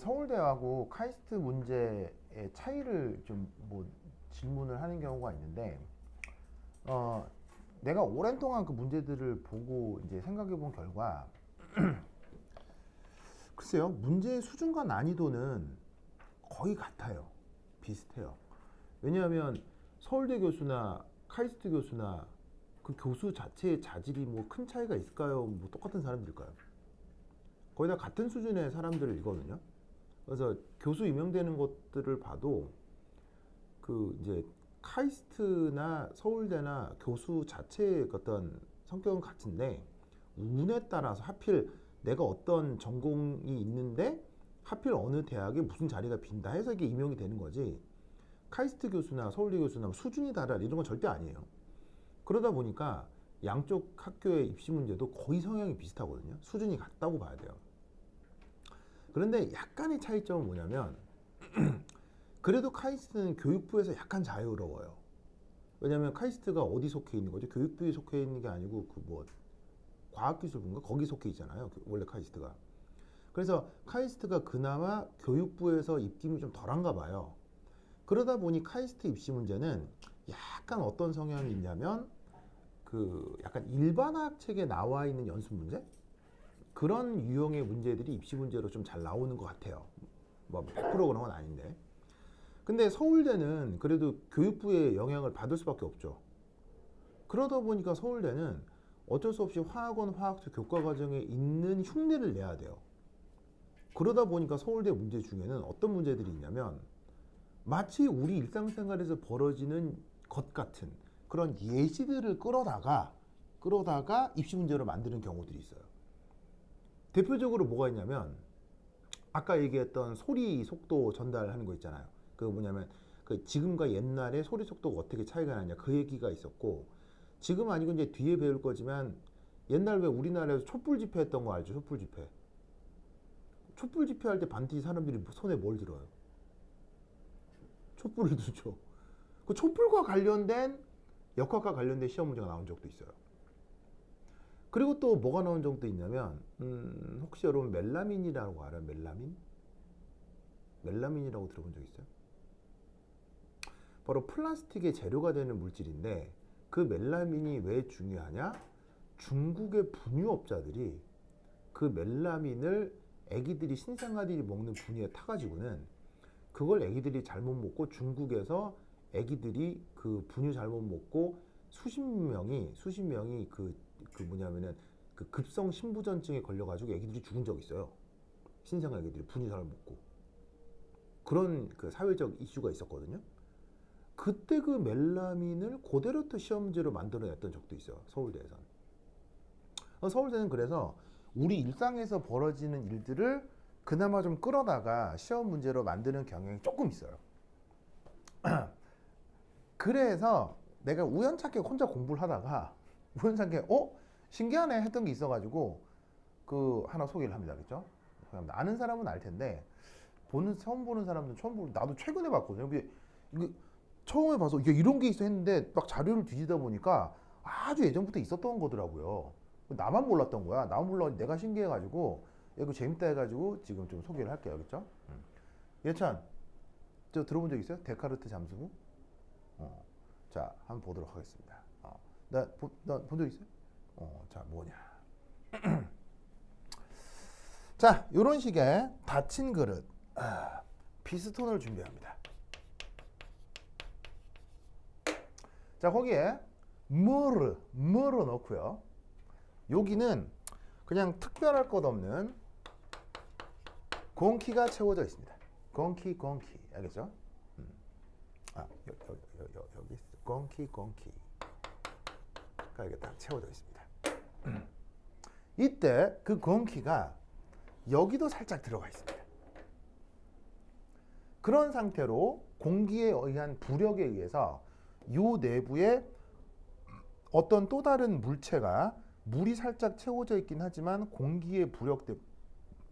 서울대하고 카이스트 문제의 차이를 좀 뭐 질문을 하는 경우가 있는데, 어, 내가 오랜 동안 그 문제들을 보고 이제 생각해 본 결과, 글쎄요, 문제의 수준과 난이도는 거의 같아요. 비슷해요. 왜냐하면 서울대 교수나 카이스트 교수나 그 교수 자체의 자질이 뭐 큰 차이가 있을까요? 뭐 똑같은 사람들일까요? 거의 다 같은 수준의 사람들이거든요. 그래서 교수 임명되는 것들을 봐도 그 이제 카이스트나 서울대나 교수 자체의 어떤 성격은 같은데, 운에 따라서 하필 내가 어떤 전공이 있는데 하필 어느 대학에 무슨 자리가 빈다 해서 이게 임용이 되는 거지, 카이스트 교수나 서울대 교수나 수준이 다르다 이런 건 절대 아니에요. 그러다 보니까 양쪽 학교의 입시 문제도 거의 성향이 비슷하거든요. 수준이 같다고 봐야 돼요. 그런데 약간의 차이점은 뭐냐면, 그래도 카이스트는 교육부에서 약간 자유로워요. 왜냐하면 카이스트가 어디 속해 있는 거죠? 교육부에 속해 있는 게 아니고 그 뭐 과학기술부인가 거기 속해 있잖아요. 원래 카이스트가. 그래서 카이스트가 그나마 교육부에서 입김이 좀 덜한가 봐요. 그러다 보니 카이스트 입시 문제는 약간 어떤 성향이 있냐면, 그 약간 일반학 책에 나와 있는 연습 문제? 그런 유형의 문제들이 입시 문제로 좀 잘 나오는 것 같아요. 뭐 100% 그런 건 아닌데. 근데 서울대는 그래도 교육부의 영향을 받을 수밖에 없죠. 그러다 보니까 서울대는 어쩔 수 없이 화학원 화학투 교과 과정에 있는 흉내를 내야 돼요. 그러다 보니까 서울대 문제 중에는 어떤 문제들이 있냐면, 마치 우리 일상생활에서 벌어지는 것 같은 그런 예시들을 끌어다가 입시 문제로 만드는 경우들이 있어요. 대표적으로 뭐가 있냐면, 아까 얘기했던 소리 속도 전달하는 거 있잖아요. 그 뭐냐면, 그 지금과 옛날에 소리 속도가 어떻게 차이가 나냐 그 얘기가 있었고, 지금 아니고 이제 뒤에 배울 거지만, 옛날 왜 우리나라에서 촛불 집회했던 거 알죠? 촛불 집회. 촛불 집회할 때 반드시 사람들이 손에 뭘 들어요? 촛불을 들죠. 그 촛불과 관련된 역학과 관련된 시험 문제가 나온 적도 있어요. 그리고 또 뭐가 나온 적도 있냐면, 혹시 여러분 멜라민이라고 알아요? 멜라민? 멜라민이라고 들어본 적 있어요? 바로 플라스틱의 재료가 되는 물질인데, 그 멜라민이 왜 중요하냐? 중국의 분유업자들이 그 멜라민을 애기들이 신생아들이 먹는 분유에 타가지고는, 그걸 애기들이 잘못 먹고 중국에서 애기들이 그 분유 잘못 먹고 수십 명이 그 뭐냐면은 그 급성 신부전증에 걸려가지고 애기들이 죽은 적이 있어요. 신생아 애기들이 분유 잘 먹고. 그런 그 사회적 이슈가 있었거든요. 그때 그 멜라민을 그대로 또 시험지로 만들어냈던 적도 있어요. 서울대에서는. 서울대는 그래서 우리 일상에서 벌어지는 일들을 그나마 좀 끌어다가 시험 문제로 만드는 경향이 조금 있어요. 그래서 내가 우연찮게 혼자 공부를 하다가 우연찮게 신기하네 했던 게 있어가지고 그 하나 소개를 합니다. 그죠? 아는 사람은 알 텐데 처음 보는 사람들은 처음 보고, 나도 최근에 봤거든요. 이게 처음에 봐서 이게 이런 게 있어 했는데 막 자료를 뒤지다 보니까 아주 예전부터 있었던 거더라고요. 나만 몰랐던 거야. 나만 몰라. 내가 신기해가지고 이거 재밌다 해가지고 지금 좀 소개를 할게요. 그렇죠? 예찬, 저 들어본 적 있어요? 데카르트 잠수부? 자, 한번 보도록 하겠습니다. 나 본 적 있어요? 자, 뭐냐? 자, 이런 식의 닫힌 그릇, 피스톤을 준비합니다. 자, 거기에 뭐를 넣고요. 여기는 그냥 특별할 것 없는 공기가 채워져 있습니다. 공기, 알겠죠? 여기 있어. 공기가 이렇게 딱 채워져 있습니다. 이때 그 공기가 여기도 살짝 들어가 있습니다. 그런 상태로 공기에 의한 부력에 의해서 요 내부에 어떤 또 다른 물체가, 물이 살짝 채워져 있긴 하지만 공기의 부력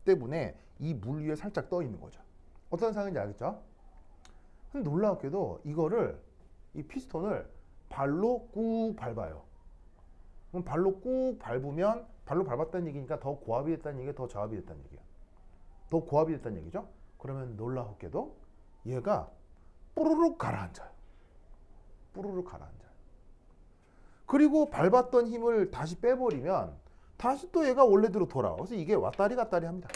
때문에 이 물 위에 살짝 떠 있는 거죠. 어떤 상황인지 알겠죠? 근데 놀랍게도 이 피스톤을 발로 꾹 밟아요. 그럼 발로 꾹 밟으면, 발로 밟았다는 얘기니까 더 고압이 됐다는 얘기예요? 더 저압이 됐다는 얘기예요? 더 고압이 됐다는 얘기죠? 그러면 놀라웠게도 얘가 뿌르륵 가라앉아요. 뿌르륵 가라앉아요. 그리고 밟았던 힘을 다시 빼버리면 다시 또 얘가 원래대로 돌아와. 그래서 이게 왔다리 갔다리 합니다.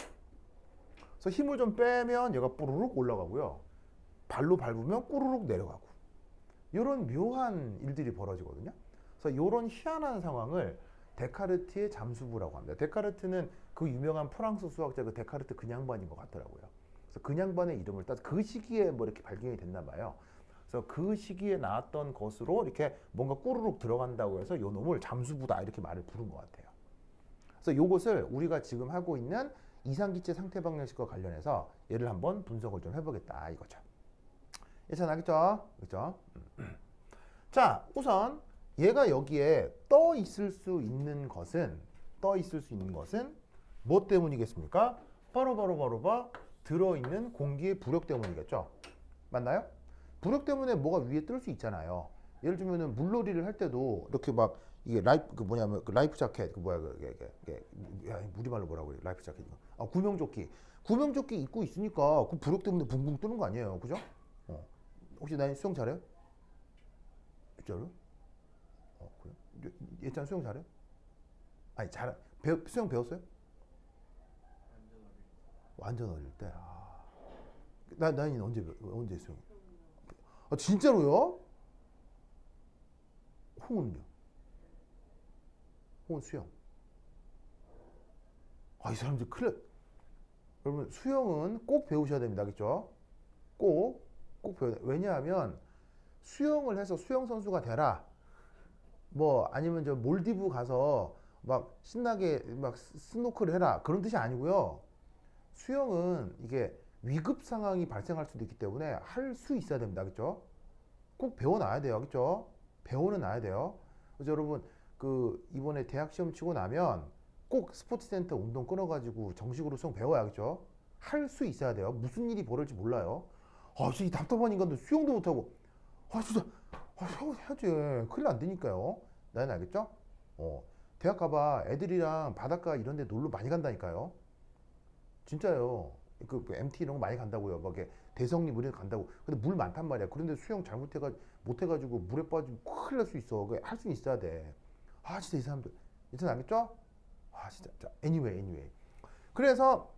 그래서 힘을 좀 빼면 얘가 뿌르륵 올라가고요. 발로 밟으면 꾸르륵 내려가고. 이런 묘한 일들이 벌어지거든요. 그래서 이런 희한한 상황을 데카르트의 잠수부라고 합니다. 데카르트는 그 유명한 프랑스 수학자 그 데카르트 그냥반인 것 같더라고요. 그래서 그냥반의 이름을 따서 그 시기에 뭐 이렇게 발견이 됐나 봐요. 그래서 그 시기에 나왔던 것으로 이렇게 뭔가 꾸르륵 들어간다고 해서 요 놈을 잠수부다 이렇게 말을 부른 것 같아요. 그래서 요것을 우리가 지금 하고 있는 이상기체 상태 방정식과 관련해서 얘를 한번 분석을 좀 해보겠다 이거죠. 예상하겠죠? 그렇죠? 자, 우선 얘가 여기에 떠 있을 수 있는 것은 뭐 때문이겠습니까? 바로 들어있는 공기의 부력 때문이겠죠? 맞나요? 부력 때문에 뭐가 위에 뜰 수 있잖아요. 예를 들면은 물놀이를 할 때도 이렇게 막 이게 라이프 자켓 우리말로 뭐라고 그래? 라이프 자켓 구명조끼 입고 있으니까 그 부력 때문에 붕붕 뜨는 거 아니에요, 그죠? 혹시 나 수영 잘해요? 진짜로? 그래? 예찬 수영 잘해? 아니 수영 배웠어요? 완전 어릴 때. 나는 언제 수영? 진짜로요? 홍은요? 홍은 수영. 이 사람들 큰일 났. 여러분 수영은 꼭 배우셔야 됩니다, 그렇죠? 꼭 배워야 돼. 왜냐하면 수영을 해서 수영 선수가 되라. 뭐 아니면 저 몰디브 가서 막 신나게 막 스노클을 해라. 그런 뜻이 아니고요. 수영은 이게 위급 상황이 발생할 수도 있기 때문에 할 수 있어야 됩니다. 그렇죠? 꼭 배워놔야 돼요. 그렇죠? 배워는 놔야 돼요. 그래서 여러분 그 이번에 대학 시험 치고 나면 꼭 스포츠센터 운동 끊어가지고 정식으로 수영 배워야. 그렇죠? 할 수 있어야 돼요. 무슨 일이 벌어질지 몰라요. 진짜 이 답답한 인간들 수영도 못하고 진짜 샤워 해야지. 큰일 안 되니까요. 나는 알겠죠? 대학 가봐. 애들이랑 바닷가 이런 데 놀러 많이 간다니까요. 진짜요. 그 MT 이런 거 많이 간다고요. 막 이렇게 대성리 물에 간다고. 근데 물 많단 말이야. 그런데 수영 못해가지고 물에 빠지면 큰일 날 수 있어. 할 수 있어야 돼. 진짜 이 사람들. 일단 알겠죠? 진짜. 자, anyway. 그래서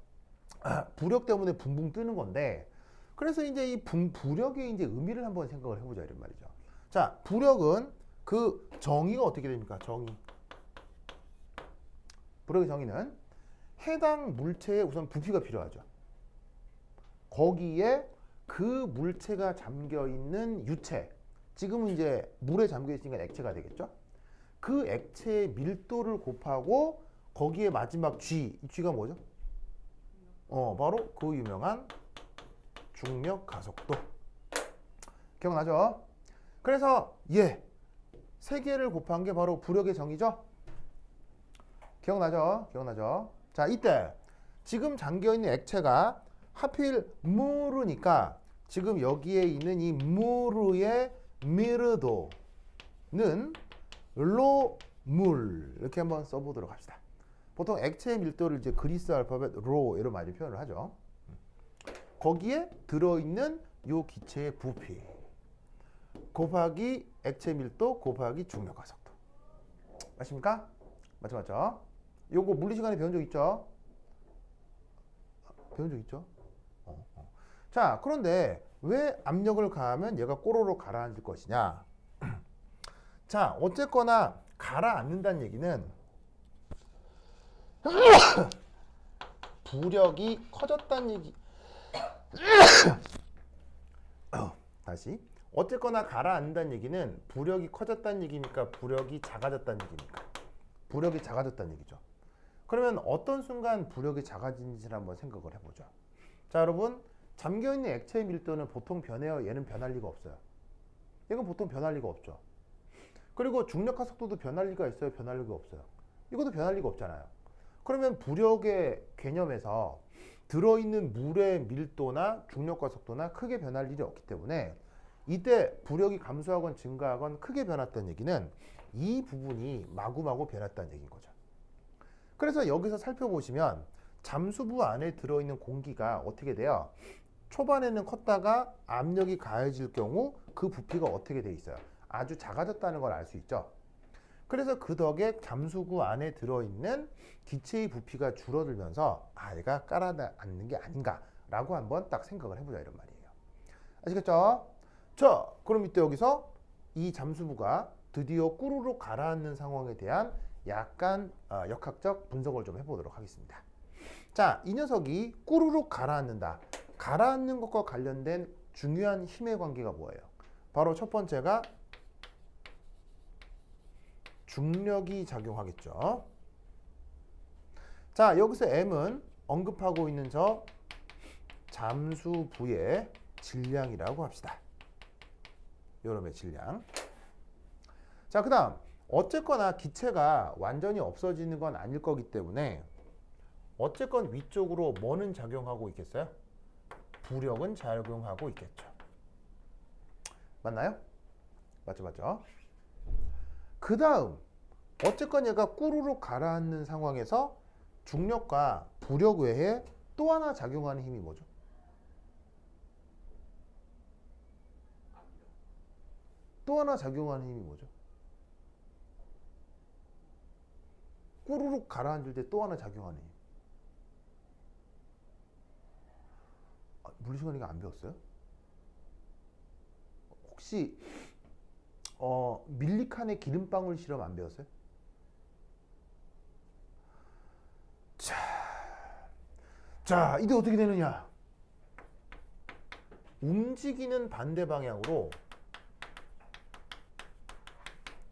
부력 때문에 붕붕 뜨는 건데, 그래서 이제 이 부력의 이제 의미를 한번 생각을 해보자 이런 말이죠. 자, 부력은 그 정의가 어떻게 됩니까? 부력의 정의는 해당 물체에 우선 부피가 필요하죠. 거기에 그 물체가 잠겨 있는 유체, 지금은 이제 물에 잠겨 있으니까 액체가 되겠죠. 그 액체의 밀도를 곱하고 거기에 마지막 G가 뭐죠? 바로 그 유명한 중력 가속도. 기억나죠? 그래서 세 개를 곱한 게 바로 부력의 정의죠. 기억나죠? 자, 이때 지금 잠겨있는 액체가 하필 무르니까 지금 여기에 있는 이 무르의 밀도는 로물 이렇게 한번 써보도록 합시다. 보통 액체의 밀도를 이제 그리스 알파벳 로 이런 많이 표현을 하죠. 거기에 들어있는 요 기체의 부피 곱하기 액체 밀도 곱하기 중력 가속도. 맞습니까? 맞죠? 요거 물리 시간에 배운 적 있죠? 자, 그런데 왜 압력을 가하면 얘가 꼬로로 가라앉을 것이냐? 자, 어쨌거나 가라앉는다는 얘기는 부력이 커졌다는 얘기. 다시. 어쨌거나 가라앉는다는 얘기는 부력이 커졌다는 얘기입니까? 부력이 작아졌다는 얘기입니까? 부력이 작아졌다는 얘기죠. 그러면 어떤 순간 부력이 작아진지를 한번 생각을 해보죠. 자, 여러분 잠겨있는 액체의 밀도는 보통 변해요? 얘는 변할 리가 없어요. 이건 보통 변할 리가 없죠. 그리고 중력 가속도도 변할 리가 있어요? 변할 리가 없어요. 이것도 변할 리가 없잖아요. 그러면 부력의 개념에서 들어있는 물의 밀도나 중력 가속도나 크게 변할 일이 없기 때문에 이때 부력이 감소하건 증가하건 크게 변했다는 얘기는 이 부분이 마구마구 변했다는 얘기인 거죠. 그래서 여기서 살펴보시면 잠수부 안에 들어있는 공기가 어떻게 돼요? 초반에는 컸다가 압력이 가해질 경우 그 부피가 어떻게 돼 있어요? 아주 작아졌다는 걸 알 수 있죠. 그래서 그 덕에 잠수구 안에 들어있는 기체의 부피가 줄어들면서 얘가 깔아앉는 게 아닌가라고 한번 딱 생각을 해보자 이런 말이에요. 아시겠죠? 자, 그럼 이때 여기서 이 잠수부가 드디어 꾸르륵 가라앉는 상황에 대한 약간 역학적 분석을 좀 해보도록 하겠습니다. 자, 이 녀석이 꾸르륵 가라앉는다. 가라앉는 것과 관련된 중요한 힘의 관계가 뭐예요? 바로 첫 번째가 중력이 작용하겠죠. 자, 여기서 M은 언급하고 있는 저 잠수부의 질량이라고 합시다. 여러분의 질량. 자, 그 다음 어쨌거나 기체가 완전히 없어지는 건 아닐 거기 때문에 어쨌건 위쪽으로 뭐는 작용하고 있겠어요? 부력은 작용하고 있겠죠. 맞나요? 맞죠, 맞죠? 그 다음 어쨌건 얘가 꾸르륵 가라앉는 상황에서 중력과 부력 외에 또 하나 작용하는 힘이 뭐죠? 또 하나 작용하는 힘이 뭐죠? 꾸르륵 가라앉을 때 또 하나 작용하는 힘. 물리시간 이거 안 배웠어요? 혹시 밀리칸의 기름방울 실험 안 배웠어요? 자, 이때 어떻게 되느냐? 움직이는 반대 방향으로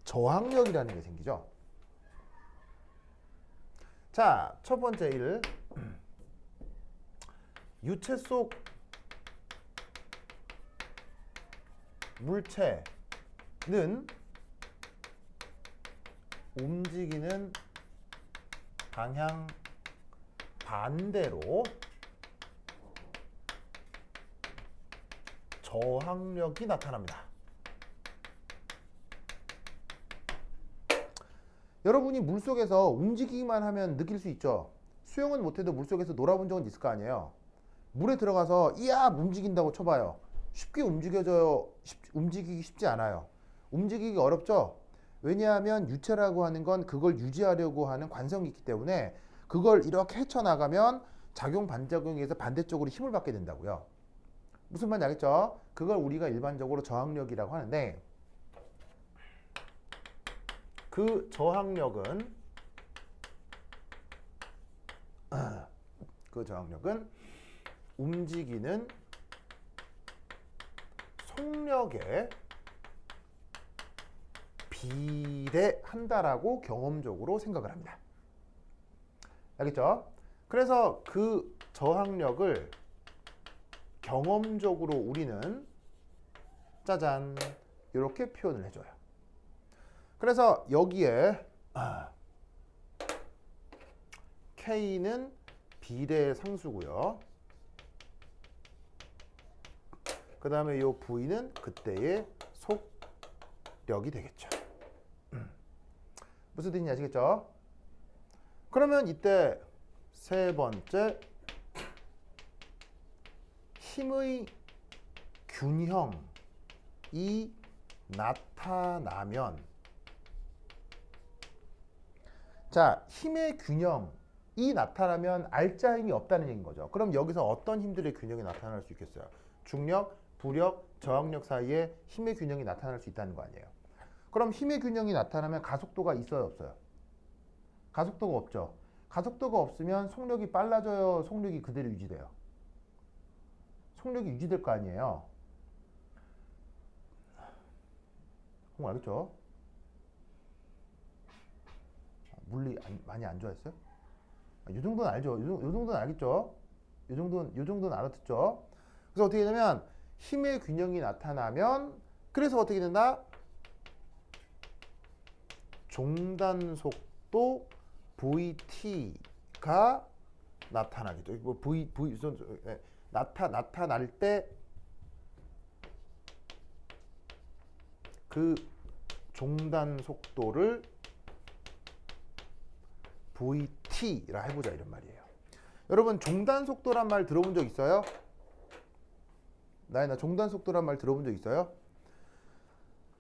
저항력이라는 게 생기죠. 자, 첫 번째 일. 유체 속 물체는 움직이는 방향 반대로 저항력이 나타납니다. 여러분이 물속에서 움직이기만 하면 느낄 수 있죠. 수영은 못해도 물속에서 놀아본 적은 있을 거 아니에요. 물에 들어가서 이야 움직인다고 쳐봐요. 쉽게 움직여져요. 움직이기 쉽지 않아요. 움직이기 어렵죠. 왜냐하면 유체라고 하는 건 그걸 유지하려고 하는 관성이 있기 때문에 그걸 이렇게 헤쳐나가면 작용 반작용에 의해서 반대쪽으로 힘을 받게 된다고요. 무슨 말인지 알겠죠? 그걸 우리가 일반적으로 저항력이라고 하는데 그 저항력은 움직이는 속력에 비례한다라고 경험적으로 생각을 합니다. 알겠죠? 그래서 그 저항력을 경험적으로 우리는 짜잔 이렇게 표현을 해줘요. 그래서 여기에 K는 비례 상수고요. 그 다음에 이 V는 그때의 속력이 되겠죠. 무슨 뜻인지 아시겠죠? 그러면 이때 세 번째 힘의 균형이 나타나면 자, 힘의 균형이 나타나면 알짜 힘이 없다는 얘기인 거죠. 그럼 여기서 어떤 힘들의 균형이 나타날 수 있겠어요? 중력, 부력, 저항력 사이에 힘의 균형이 나타날 수 있다는 거 아니에요. 그럼 힘의 균형이 나타나면 가속도가 있어요, 없어요? 가속도가 없죠. 가속도가 없으면 속력이 빨라져요, 속력이 그대로 유지돼요? 속력이 유지될 거 아니에요. 그럼 알겠죠? 물리 많이 안 좋아했어요? 이 정도는 알죠? 이 정도는 알겠죠? 이 정도는 알아듣죠? 그래서 어떻게 되냐면 힘의 균형이 나타나면 그래서 어떻게 된다? 종단 속도 VT가 나타나겠죠. 뭐 나타날 때 그 종단 속도를 VT라 해보자 이런 말이에요. 여러분 종단 속도란 말 들어본 적 있어요? 나연아, 종단 속도란 말 들어본 적 있어요?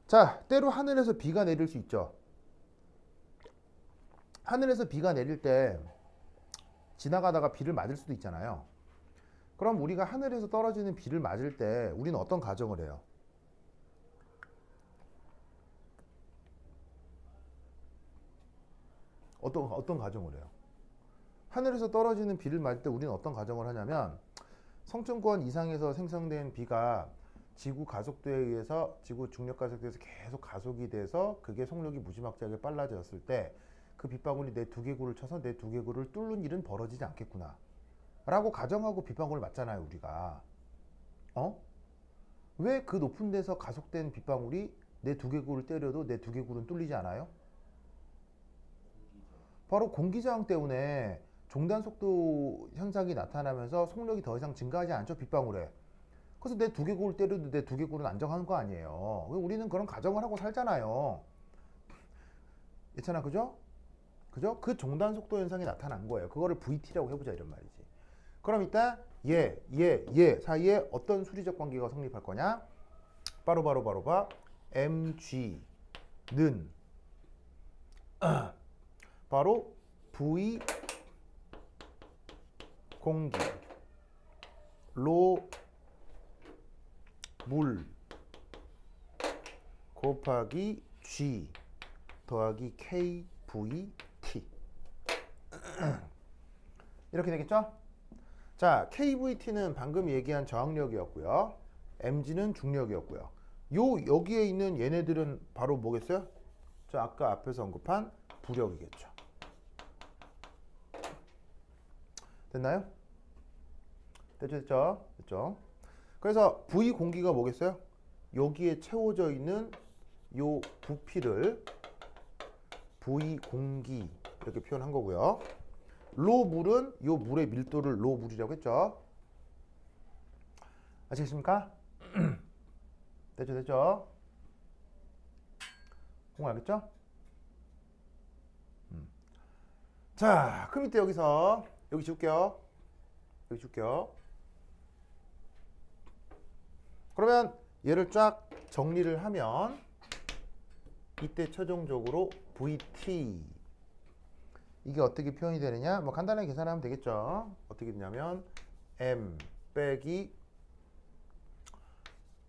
자, 때로 하늘에서 비가 내릴 수 있죠. 하늘에서 비가 내릴 때 지나가다가 비를 맞을 수도 있잖아요. 그럼 우리가 하늘에서 떨어지는 비를 맞을 때 우리는 어떤 가정을 해요? 어떤 가정을 해요? 하늘에서 떨어지는 비를 맞을 때 우리는 어떤 가정을 하냐면, 성층권 이상에서 생성된 비가 지구 가속도에 의해서, 지구 중력 가속도에 의해서 계속 가속이 돼서 그게 속력이 무지막지하게 빨라졌을 때 그 빗방울이 내 두개골을 쳐서 내 두개골을 뚫는 일은 벌어지지 않겠구나 라고 가정하고 빗방울을 맞잖아요, 우리가. 왜 그 높은 데서 가속된 빗방울이 내 두개골을 때려도 내 두개골은 뚫리지 않아요? 바로 공기저항 때문에 종단 속도 현상이 나타나면서 속력이 더 이상 증가하지 않죠, 빗방울에. 그래서 내 두개골을 때려도 내 두개골은 안정하는 거 아니에요. 우리는 그런 가정을 하고 살잖아요. 예찬아, 그죠? 그죠? 그 종단 속도 현상이 나타난 거예요. 그거를 VT라고 해보자, 이런 말이지. 그럼 이따 얘 사이에 어떤 수리적 관계가 성립할 거냐? 바로 봐. mg는 바로 V 공기 로 물 곱하기 G 더하기 KVT 이렇게 되겠죠? 자, KVT는 방금 얘기한 저항력이었고요. mg는 중력이었고요. 여기에 있는 얘네들은 바로 뭐겠어요? 자, 아까 앞에서 언급한 부력이겠죠. 됐나요? 됐죠? 그래서 V 공기가 뭐겠어요? 여기에 채워져 있는 요 부피를 V 공기 이렇게 표현한 거고요. 로 물은 요 물의 밀도를 로 물이라고 했죠. 아시겠습니까? 됐죠? 공알겠죠 자, 그럼 이때 여기서 여기 지울게요. 그러면 얘를 쫙 정리를 하면 이때 최종적으로 VT 이게 어떻게 표현이 되느냐? 뭐 간단하게 계산하면 되겠죠. 어떻게 되냐면 M 빼기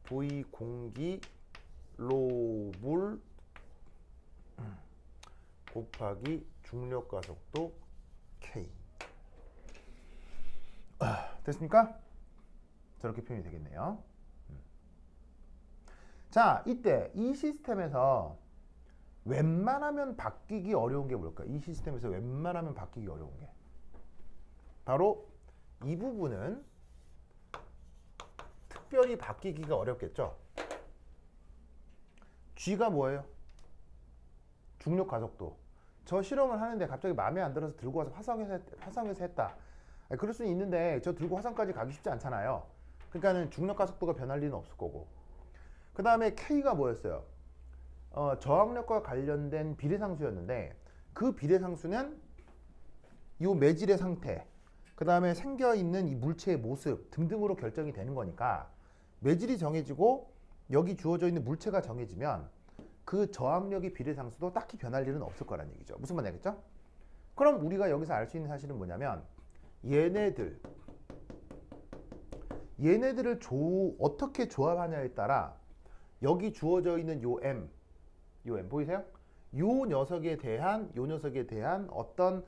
V 공기 로 물 곱하기 중력 가속도 K. 됐습니까? 저렇게 표현이 되겠네요. 자, 이때 이 시스템에서 웬만하면 바뀌기 어려운 게 뭘까? 이 시스템에서 웬만하면 바뀌기 어려운 게 바로 이 부분은 특별히 바뀌기가 어렵겠죠. G가 뭐예요? 중력 가속도. 저 실험을 하는데 갑자기 마음에 안 들어서 들고 와서 화성에서 했다. 그럴 수는 있는데 저 들고 화성까지 가기 쉽지 않잖아요. 그러니까는 중력 가속도가 변할 리는 없을 거고. 그 다음에 K가 뭐였어요? 저항력과 관련된 비례상수였는데 그 비례상수는 이 매질의 상태, 그 다음에 생겨있는 이 물체의 모습 등등으로 결정이 되는 거니까 매질이 정해지고 여기 주어져 있는 물체가 정해지면 그 저항력의 비례상수도 딱히 변할 일은 없을 거란 얘기죠. 무슨 말인지 알겠죠? 그럼 우리가 여기서 알 수 있는 사실은 뭐냐면 얘네들을 어떻게 조합하냐에 따라 여기 주어져 있는 요 M 보이세요? 요 녀석에 대한 어떤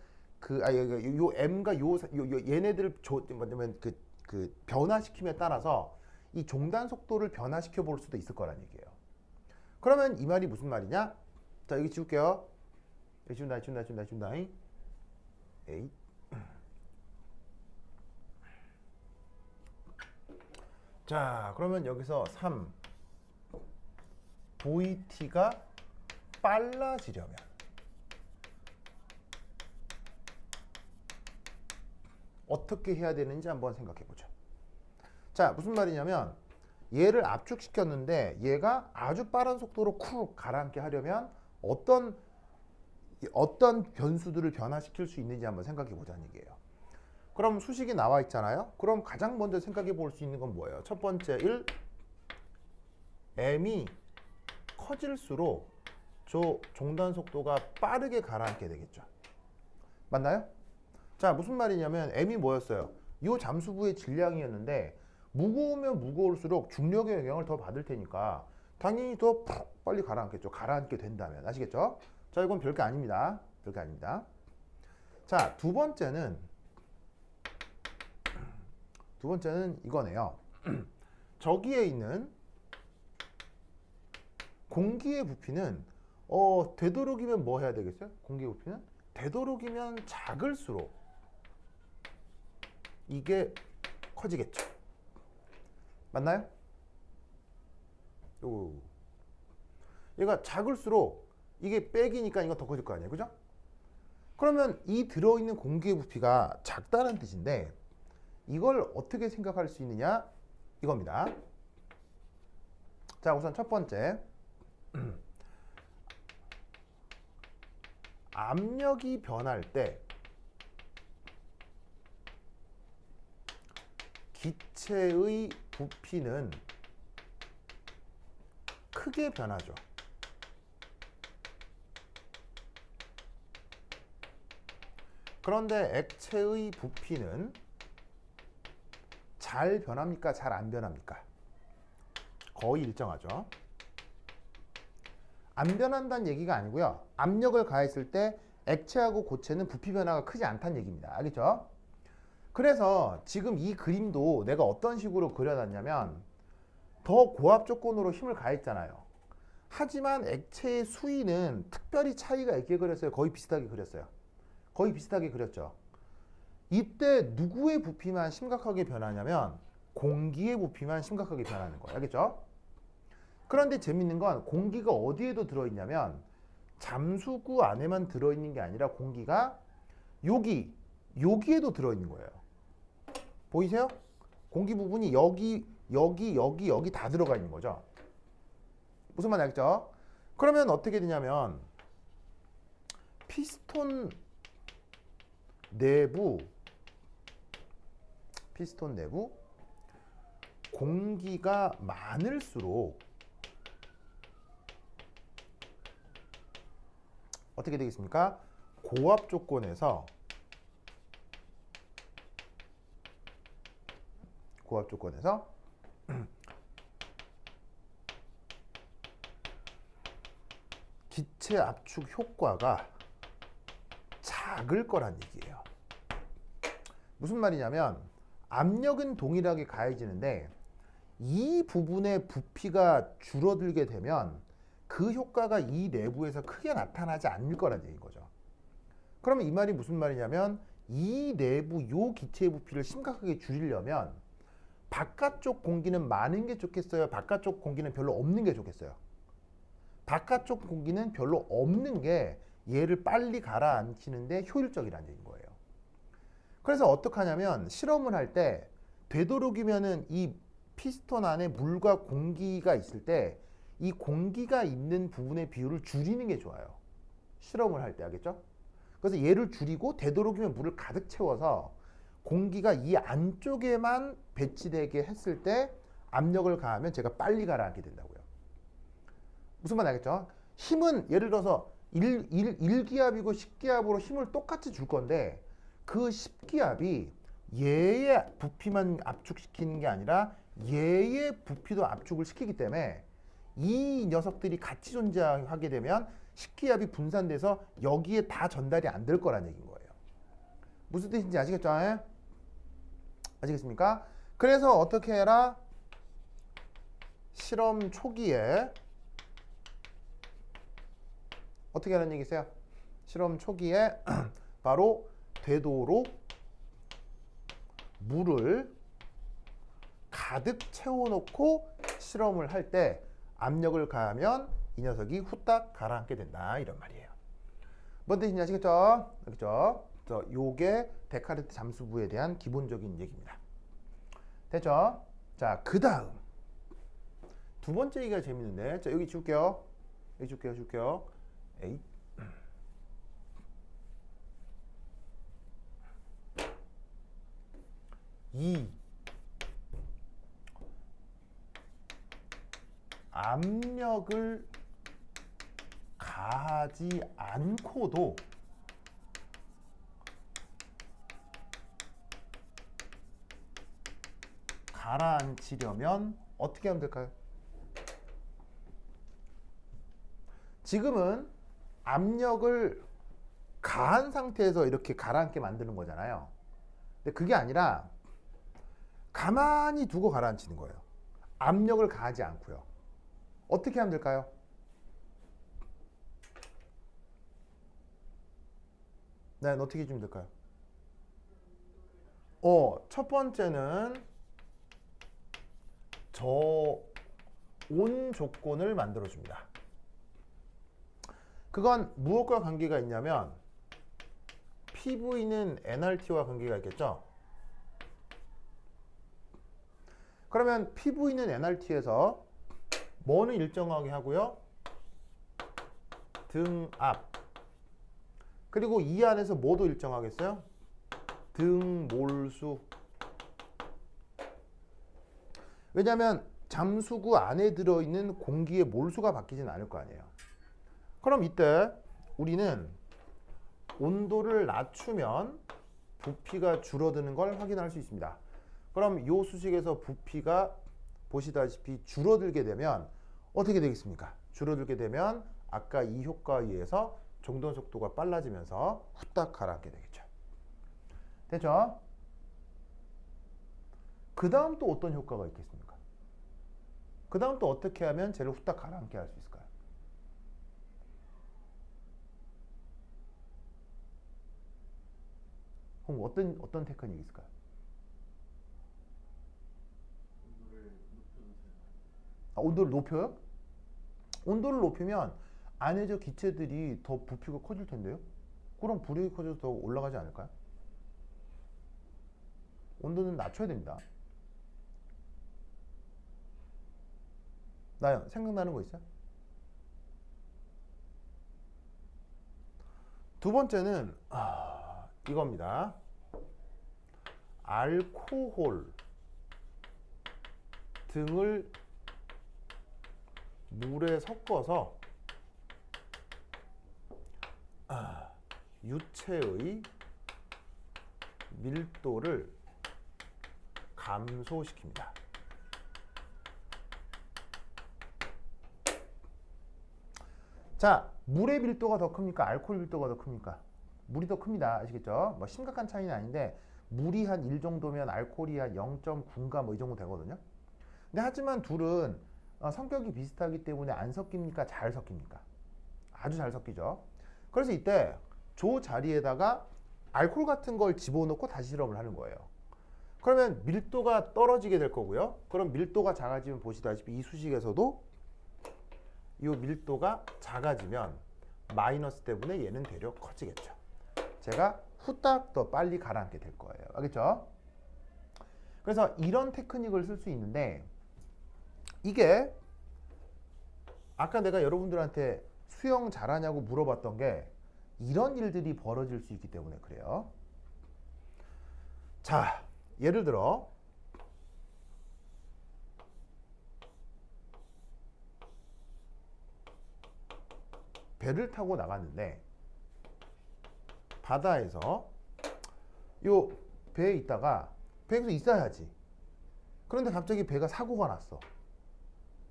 요 M과 얘네들을 뭐냐면 그 변화시킴에 따라서 이 종단 속도를 변화시켜 볼 수도 있을 거란 얘기예요. 그러면 이 말이 무슨 말이냐? 자, 여기 지울게요. 여기 지운다. 에이. 자, 그러면 여기서 3 VT가 빨라지려면 어떻게 해야 되는지 한번 생각해 보죠. 자, 무슨 말이냐면 얘를 압축시켰는데 얘가 아주 빠른 속도로 쿡 가라앉게 하려면 어떤 변수들을 변화시킬 수 있는지 한번 생각해 보자는 얘기예요. 그럼 수식이 나와 있잖아요. 그럼 가장 먼저 생각해 볼 수 있는 건 뭐예요? 첫 번째 1, m이 커질수록 저 종단 속도가 빠르게 가라앉게 되겠죠. 맞나요? 자, 무슨 말이냐면 m이 뭐였어요? 이 잠수부의 질량이었는데 무거우면 무거울수록 중력의 영향을 더 받을 테니까 당연히 더 빨리 가라앉겠죠. 가라앉게 된다면. 아시겠죠? 자, 이건 별게 아닙니다. 별게 아닙니다. 자, 두 번째는 이거네요. 저기에 있는 공기의 부피는 되도록이면 뭐 해야 되겠어요? 공기의 부피는 되도록이면 작을수록 이게 커지겠죠. 맞나요? 얘가 작을수록 이게 백이니까 이거 더 커질 거 아니에요. 그죠? 그러면 이 들어있는 공기의 부피가 작다는 뜻인데 이걸 어떻게 생각할 수 있느냐? 이겁니다. 자, 우선 첫 번째. 압력이 변할 때 기체의 부피는 크게 변하죠. 그런데 액체의 부피는 잘 변합니까? 잘 안 변합니까? 거의 일정하죠. 안 변한다는 얘기가 아니고요. 압력을 가했을 때 액체하고 고체는 부피 변화가 크지 않다는 얘기입니다. 알겠죠? 그래서 지금 이 그림도 내가 어떤 식으로 그려놨냐면 더 고압 조건으로 힘을 가했잖아요. 하지만 액체의 수위는 특별히 차이가 있게 그렸어요. 거의 비슷하게 그렸어요. 거의 비슷하게 그렸죠. 이때 누구의 부피만 심각하게 변하냐면 공기의 부피만 심각하게 변하는 거예요. 알겠죠? 그런데 재밌는 건 공기가 어디에도 들어있냐면 잠수구 안에만 들어있는 게 아니라 공기가 여기에도 들어있는 거예요. 보이세요? 공기 부분이 여기 다 들어가 있는 거죠. 무슨 말인지 알겠죠? 그러면 어떻게 되냐면 피스톤 내부 공기가 많을수록 어떻게 되겠습니까? 고압 조건에서 기체 압축 효과가 작을 거란 얘기예요. 무슨 말이냐면 압력은 동일하게 가해지는데 이 부분의 부피가 줄어들게 되면 그 효과가 이 내부에서 크게 나타나지 않을 거란 얘기인 거죠. 그러면 이 말이 무슨 말이냐면 이 내부 요 기체의 부피를 심각하게 줄이려면 바깥쪽 공기는 많은 게 좋겠어요? 바깥쪽 공기는 별로 없는 게 좋겠어요? 바깥쪽 공기는 별로 없는 게 얘를 빨리 가라앉히는데 효율적이라는 얘기인 거예요. 그래서 어떻게 하냐면 실험을 할 때 되도록이면은 이 피스톤 안에 물과 공기가 있을 때 이 공기가 있는 부분의 비율을 줄이는 게 좋아요. 실험을 할 때. 알겠죠? 그래서 얘를 줄이고 되도록이면 물을 가득 채워서 공기가 이 안쪽에만 배치되게 했을 때 압력을 가하면 제가 빨리 가라앉게 된다고요. 무슨 말인지 알겠죠? 힘은 예를 들어서 1기압이고 10기압으로 힘을 똑같이 줄 건데 그 10기압이 얘의 부피만 압축시키는 게 아니라 얘의 부피도 압축을 시키기 때문에 이 녀석들이 같이 존재하게 되면 10기압이 분산돼서 여기에 다 전달이 안 될 거란 얘기인 거예요. 무슨 뜻인지 아시겠죠? 아시겠습니까? 그래서 어떻게 해라? 실험 초기에 어떻게 하는 얘기세요? 실험 초기에 바로 되도록 물을 가득 채워놓고 실험을 할 때 압력을 가하면 이 녀석이 후딱 가라앉게 된다 이런 말이에요. 뭔 뜻인지 아시겠죠? 알겠죠? 요게 데카르트 잠수부에 대한 기본적인 얘기입니다. 됐죠? 자, 그 다음 두 번째 얘기가 재밌는데, 자, 여기 줄게요. 에이. 2. 압력을 가하지 않고도 가라앉히려면 어떻게 하면 될까요? 지금은 압력을 가한 상태에서 이렇게 가라앉게 만드는 거잖아요. 근데 그게 아니라 가만히 두고 가라앉히는 거예요. 압력을 가하지 않고요. 어떻게 하면 될까요? 네, 어떻게 해주면 될까요? 첫 번째는 저온 조건을 만들어줍니다. 그건 무엇과 관계가 있냐면 PV는 nRT와 관계가 있겠죠? 그러면 PV는 nRT에서 뭐는 일정하게 하고요? 등압. 그리고 이 안에서 뭐도 일정하겠어요? 등몰수. 왜냐하면 잠수구 안에 들어있는 공기의 몰수가 바뀌진 않을 거 아니에요. 그럼 이때 우리는 온도를 낮추면 부피가 줄어드는 걸 확인할 수 있습니다. 그럼 이 수식에서 부피가 보시다시피 줄어들게 되면 어떻게 되겠습니까? 줄어들게 되면 아까 이 효과에 의해서 정돈 속도가 빨라지면서 후딱 가라앉게 되겠죠. 됐죠? 그 다음 또 어떤 효과가 있겠습니까? 그 다음 또 어떻게 하면 쟤를 후딱 가라앉게 할 수 있을까요? 그럼 어떤 테크닉이 있을까요? 온도를 높여요? 온도를 높이면 안에 기체들이 더 부피가 커질 텐데요? 그럼 불이 커져서 더 올라가지 않을까요? 온도는 낮춰야 됩니다. 나요, 생각나는 거 있어요? 두 번째는 이겁니다. 알코올 등을 물에 섞어서 유체의 밀도를 감소시킵니다. 자, 물의 밀도가 더 큽니까? 알코올 밀도가 더 큽니까? 물이 더 큽니다. 아시겠죠? 뭐 심각한 차이는 아닌데 물이 한 1 정도면 알코올이 한 0.9가 뭐 이 정도 되거든요. 근데 하지만 둘은 성격이 비슷하기 때문에 안 섞입니까? 잘 섞입니까? 아주 잘 섞이죠. 그래서 이때 조 자리에다가 알코올 같은 걸 집어넣고 다시 실험을 하는 거예요. 그러면 밀도가 떨어지게 될 거고요. 그럼 밀도가 작아지면 보시다시피 이 수식에서도 이 밀도가 작아지면 마이너스 때문에 얘는 되려 커지겠죠. 제가 후딱 더 빨리 가라앉게 될 거예요. 알겠죠? 그래서 이런 테크닉을 쓸 수 있는데 이게 아까 내가 여러분들한테 수영 잘하냐고 물어봤던 게 이런 일들이 벌어질 수 있기 때문에 그래요. 자, 예를 들어 배를 타고 나갔는데 바다에서 요 배에 있다가 배에서 있어야지. 그런데 갑자기 배가 사고가 났어.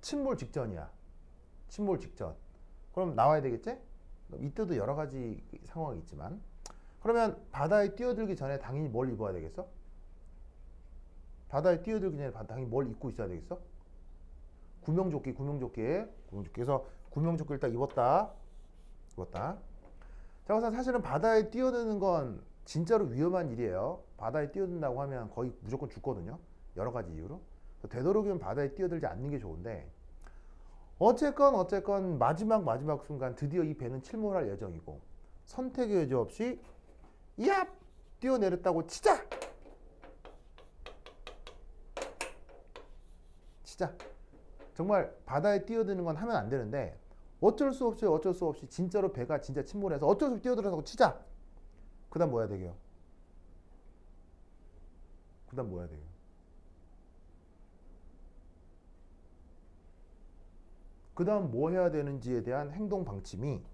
침몰 직전이야. 침몰 직전. 그럼 나와야 되겠지? 이때도 여러 가지 상황이 있지만 그러면 바다에 뛰어들기 전에 당연히 뭘 입어야 되겠어? 바다에 뛰어들기 전에 당연히 뭘 입고 있어야 되겠어? 구명조끼에서 구명조끼를 딱 입었다. 자, 그래서 사실은 바다에 뛰어드는 건 진짜로 위험한 일이에요. 바다에 뛰어든다고 하면 거의 무조건 죽거든요. 여러 가지 이유로. 되도록이면 바다에 뛰어들지 않는 게 좋은데 어쨌건 마지막 순간 드디어 이 배는 침몰할 예정이고 선택의 여지 없이 야! 뛰어내렸다고 치자! 정말 바다에 뛰어드는 건 하면 안 되는데 어쩔 수 없이 진짜로 배가 진짜 침몰해서 어쩔 수 없이 뛰어들어서 치자! 그 다음 뭐 해야 되게요? 그 다음 뭐 해야 돼요? 그 다음 뭐 해야 되는지에 대한 행동 방침이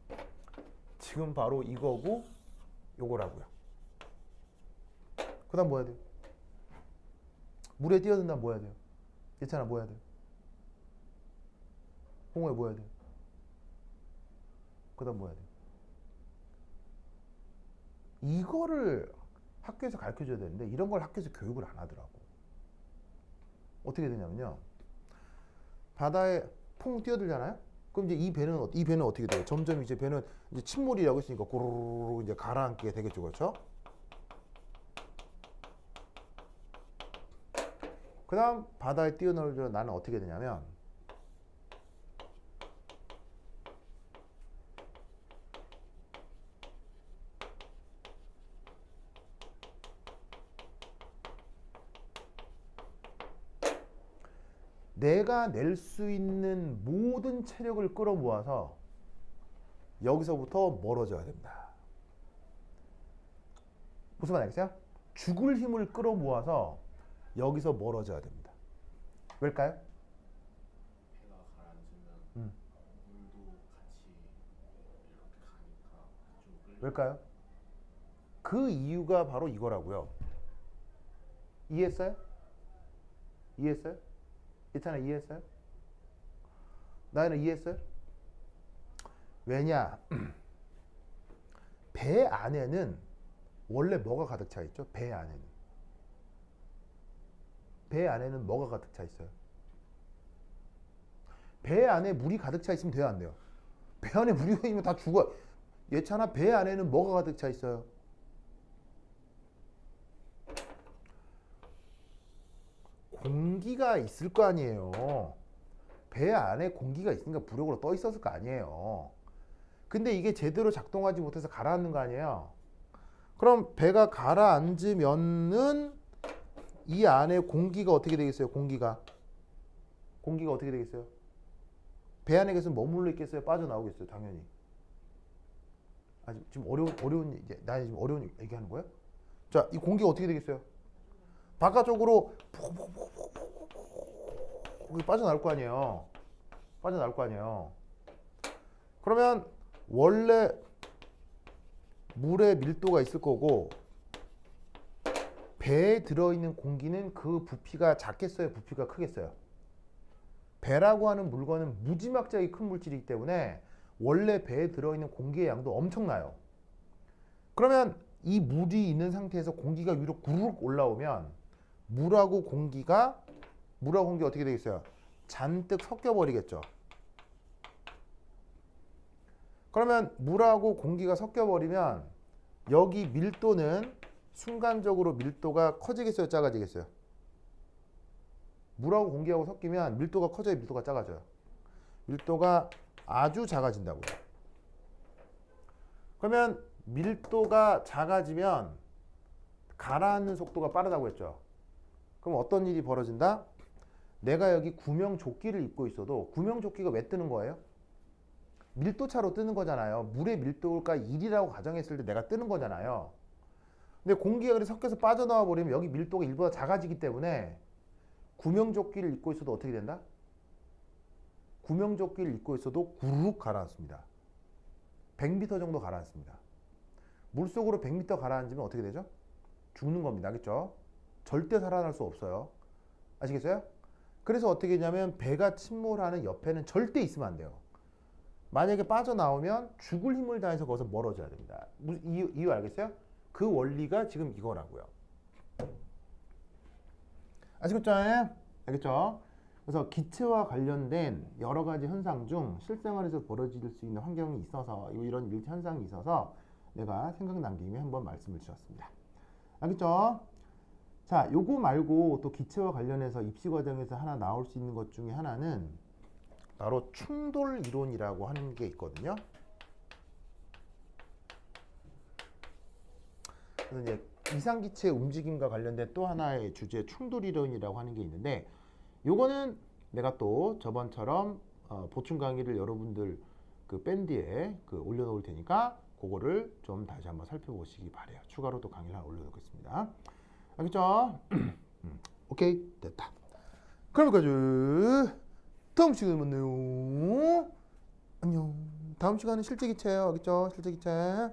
지금 바로 이거고 요거라고요. 그 다음 뭐 해야 돼요? 물에 뛰어든다면 뭐 해야 돼요? 예찬아 뭐 해야 돼요? 홍호에 뭐 해야 돼요? 그 다음 뭐 해야 돼요? 이거를 학교에서 가르쳐줘야 되는데 이런 걸 학교에서 교육을 안 하더라고. 어떻게 되냐면요. 바다에 퐁 뛰어들잖아요. 그럼 이제 이 배는 어떻게 돼요? 점점 이제 배는 이제 침몰이라고 했으니까 고루루 이제 가라앉게 되겠죠, 그렇죠? 그다음 바다에 뛰어놀려 나는 어떻게 되냐면 내가 낼 수 있는 모든 체력을 끌어모아서 여기서부터 멀어져야 됩니다. 무슨 말 알겠어요? 죽을 힘을 끌어모아서 여기서 멀어져야 됩니다. 왜일까요? 배가 가라앉으면 음. 물도 같이 이렇게 가니까 그쪽으로 끌려. 왜일까요? 그 이유가 바로 이거라고요. 이해했어요? 이해했어요? 이찬아 이해했어요? 나연아 이해했어요? 왜냐? 배 안에는 원래 뭐가 가득 차 있죠? 배 안에는. 배 안에는 뭐가 가득 차 있어요? 배 안에 물이 가득 차 있으면 돼요, 안 돼요? 배 안에 물이 있으면 다 죽어. 예찬아, 배 안에는 뭐가 가득 차 있어요? 공기가 있을 거 아니에요. 배 안에 공기가 있으니까 부력으로 떠 있었을 거 아니에요. 근데 이게 제대로 작동하지 못해서 가라앉는 거 아니에요. 그럼 배가 가라앉으면은 이 안에 공기가 어떻게 되겠어요? 공기가 어떻게 되겠어요? 배 안에 계속 머물러 있겠어요? 빠져나오겠어요? 당연히. 아, 지금 어려운 나 지금 어려운 얘기하는 거예요? 자, 이 공기가 어떻게 되겠어요? 바깥쪽으로 빠져나올 거 아니에요. 빠져나올 거 아니에요. 그러면 원래 물의 밀도가 있을 거고 배에 들어있는 공기는 그 부피가 작겠어요? 부피가 크겠어요? 배라고 하는 물건은 무지막지하게 큰 물질이기 때문에 원래 배에 들어있는 공기의 양도 엄청나요. 그러면 이 물이 있는 상태에서 공기가 위로 구르륵 올라오면 물하고 공기가 어떻게 되겠어요? 잔뜩 섞여버리겠죠. 그러면 물하고 공기가 섞여버리면 여기 밀도는 순간적으로 밀도가 커지겠어요? 작아지겠어요? 물하고 공기하고 섞이면 밀도가 커져요? 밀도가 작아져요? 밀도가 아주 작아진다고요. 그러면 밀도가 작아지면 가라앉는 속도가 빠르다고 했죠. 그럼 어떤 일이 벌어진다? 내가 여기 구명조끼를 입고 있어도 구명조끼가 왜 뜨는 거예요? 밀도차로 뜨는 거잖아요. 물의 밀도가 1이라고 가정했을 때 내가 뜨는 거잖아요. 근데 공기가 그렇게 섞여서 빠져나와 버리면 여기 밀도가 1보다 작아지기 때문에 구명조끼를 입고 있어도 어떻게 된다? 구명조끼를 입고 있어도 구르륵 가라앉습니다. 100m 정도 가라앉습니다. 물속으로 100m 가라앉으면 어떻게 되죠? 죽는 겁니다. 알겠죠? 절대 살아날 수 없어요. 아시겠어요? 그래서 어떻게 했냐면 배가 침몰하는 옆에는 절대 있으면 안 돼요. 만약에 빠져나오면 죽을 힘을 다해서 거기서 멀어져야 됩니다. 이유 알겠어요? 그 원리가 지금 이거라고요. 아시겠죠? 알겠죠? 그래서 기체와 관련된 여러 가지 현상 중 실생활에서 벌어질 수 있는 환경이 있어서 이런 현상이 있어서 내가 생각난 김에 한번 말씀을 드렸습니다. 알겠죠? 자, 요거 말고 또 기체와 관련해서 입시 과정에서 하나 나올 수 있는 것 중에 하나는 바로 충돌 이론이라고 하는 게 있거든요. 그래서 이제 이상기체 움직임과 관련된 또 하나의 주제 충돌 이론이라고 하는 게 있는데 요거는 내가 또 저번처럼 보충 강의를 여러분들 그 밴드에 올려놓을 테니까 그거를 좀 다시 한번 살펴보시기 바래요. 추가로 또 강의를 하나 올려놓겠습니다. 알겠죠? 오케이 됐다. 그럼 여기까지. 다음 시간에 만나요. 안녕. 다음 시간은 실제 기체예요. 알겠죠? 실제 기체. 아유,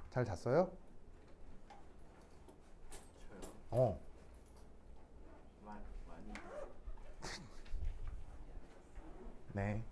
잘 잤어요? 저요? 어. 많이 네.